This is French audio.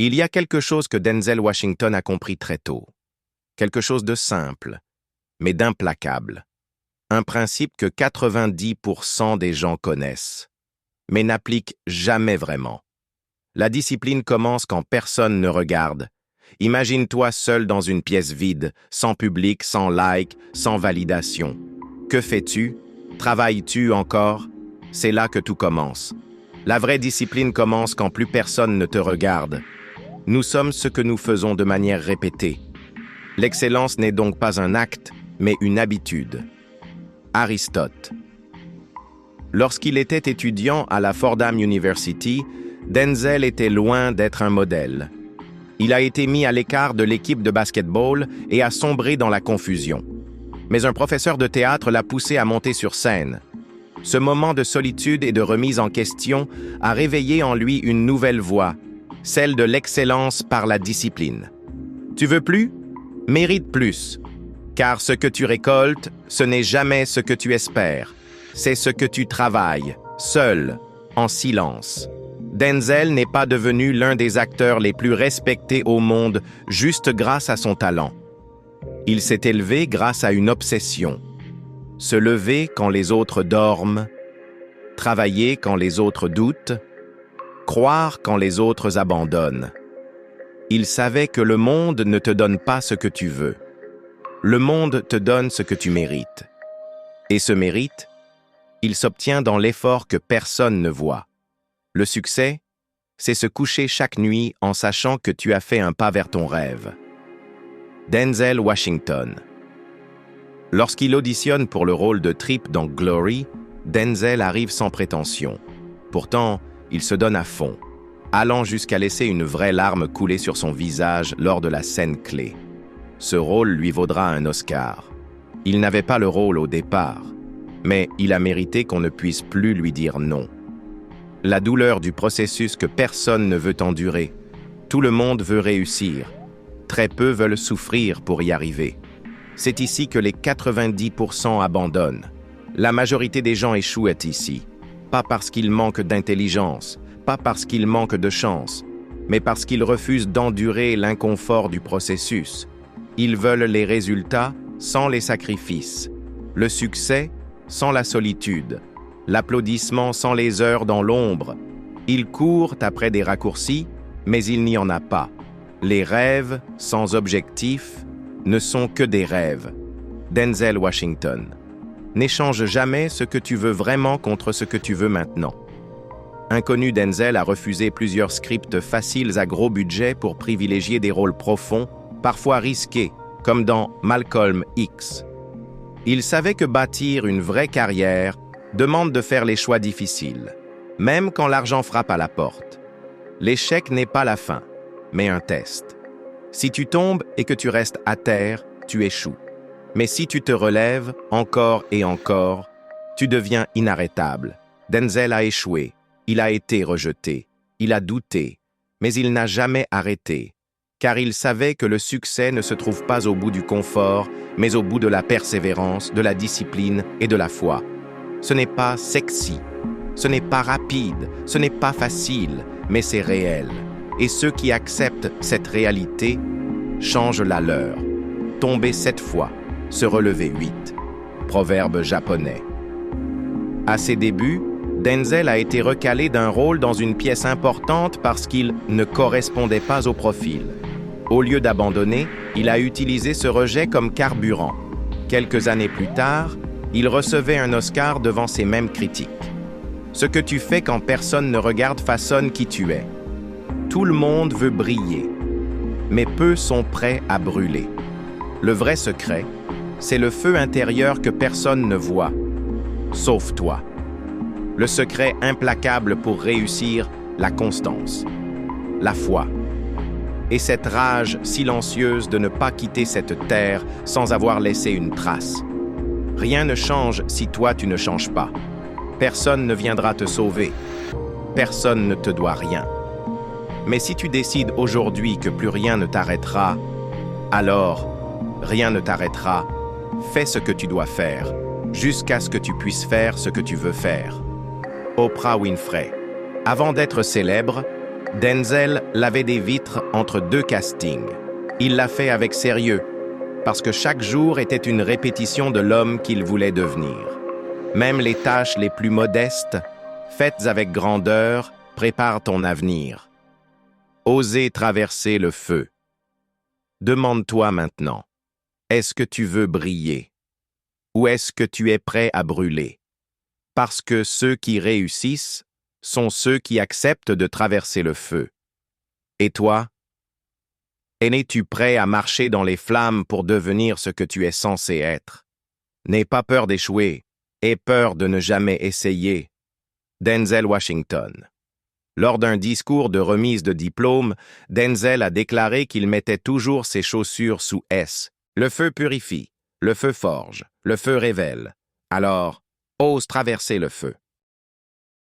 Il y a quelque chose que Denzel Washington a compris très tôt. Quelque chose de simple, mais d'implacable. Un principe que 90% des gens connaissent, mais n'appliquent jamais vraiment. La discipline commence quand personne ne regarde. Imagine-toi seul dans une pièce vide, sans public, sans like, sans validation. Que fais-tu? Travailles-tu encore? C'est là que tout commence. La vraie discipline commence quand plus personne ne te regarde. Nous sommes ce que nous faisons de manière répétée. L'excellence n'est donc pas un acte, mais une habitude. Aristote. Lorsqu'il était étudiant à la Fordham University, Denzel était loin d'être un modèle. Il a été mis à l'écart de l'équipe de basketball et a sombré dans la confusion. Mais un professeur de théâtre l'a poussé à monter sur scène. Ce moment de solitude et de remise en question a réveillé en lui une nouvelle voie, celle de l'excellence par la discipline. Tu veux plus? Mérite plus. Car ce que tu récoltes, ce n'est jamais ce que tu espères. C'est ce que tu travailles, seul, en silence. Denzel n'est pas devenu l'un des acteurs les plus respectés au monde juste grâce à son talent. Il s'est élevé grâce à une obsession. Se lever quand les autres dorment, travailler quand les autres doutent, croire quand les autres abandonnent. Il savait que le monde ne te donne pas ce que tu veux. Le monde te donne ce que tu mérites. Et ce mérite, il s'obtient dans l'effort que personne ne voit. Le succès, c'est se coucher chaque nuit en sachant que tu as fait un pas vers ton rêve. Denzel Washington. Lorsqu'il auditionne pour le rôle de Trip dans Glory, Denzel arrive sans prétention. Pourtant, il se donne à fond, allant jusqu'à laisser une vraie larme couler sur son visage lors de la scène clé. Ce rôle lui vaudra un Oscar. Il n'avait pas le rôle au départ, mais il a mérité qu'on ne puisse plus lui dire non. La douleur du processus que personne ne veut endurer. Tout le monde veut réussir. Très peu veulent souffrir pour y arriver. C'est ici que les 90% abandonnent. La majorité des gens échouent ici. Pas parce qu'ils manquent d'intelligence, pas parce qu'ils manquent de chance, mais parce qu'ils refusent d'endurer l'inconfort du processus. Ils veulent les résultats sans les sacrifices, le succès sans la solitude, l'applaudissement sans les heures dans l'ombre. Ils courent après des raccourcis, mais il n'y en a pas. Les rêves sans objectif ne sont que des rêves. Denzel Washington. N'échange jamais ce que tu veux vraiment contre ce que tu veux maintenant. Inconnu, Denzel a refusé plusieurs scripts faciles à gros budget pour privilégier des rôles profonds, parfois risqués, comme dans Malcolm X. Il savait que bâtir une vraie carrière demande de faire les choix difficiles, même quand l'argent frappe à la porte. L'échec n'est pas la fin, mais un test. Si tu tombes et que tu restes à terre, tu échoues. Mais si tu te relèves encore et encore, tu deviens inarrêtable. Denzel a échoué, il a été rejeté, il a douté, mais il n'a jamais arrêté, car il savait que le succès ne se trouve pas au bout du confort, mais au bout de la persévérance, de la discipline et de la foi. Ce n'est pas sexy, ce n'est pas rapide, ce n'est pas facile, mais c'est réel. Et ceux qui acceptent cette réalité changent la leur. Tomber 7 fois, se relever 8. Proverbe japonais. À ses débuts, Denzel a été recalé d'un rôle dans une pièce importante parce qu'il ne correspondait pas au profil. Au lieu d'abandonner, il a utilisé ce rejet comme carburant. Quelques années plus tard, il recevait un Oscar devant ces mêmes critiques. Ce que tu fais quand personne ne regarde façonne qui tu es. Tout le monde veut briller, mais peu sont prêts à brûler. Le vrai secret, c'est le feu intérieur que personne ne voit, sauf toi. Le secret implacable pour réussir, la constance, la foi. Et cette rage silencieuse de ne pas quitter cette terre sans avoir laissé une trace. Rien ne change si toi tu ne changes pas. Personne ne viendra te sauver. Personne ne te doit rien. Mais si tu décides aujourd'hui que plus rien ne t'arrêtera, alors rien ne t'arrêtera. Fais ce que tu dois faire, jusqu'à ce que tu puisses faire ce que tu veux faire. Oprah Winfrey. Avant d'être célèbre, Denzel lavait des vitres entre 2 castings. Il l'a fait avec sérieux, parce que chaque jour était une répétition de l'homme qu'il voulait devenir. Même les tâches les plus modestes, faites avec grandeur, préparent ton avenir. Oser traverser le feu. Demande-toi maintenant, est-ce que tu veux briller? Ou est-ce que tu es prêt à brûler? Parce que ceux qui réussissent sont ceux qui acceptent de traverser le feu. Et toi? Es-tu prêt à marcher dans les flammes pour devenir ce que tu es censé être? N'aie pas peur d'échouer, aie peur de ne jamais essayer. Denzel Washington. Lors d'un discours de remise de diplôme, Denzel a déclaré qu'il mettait toujours ses chaussures sous S. Le feu purifie, le feu forge, le feu révèle. Alors, ose traverser le feu.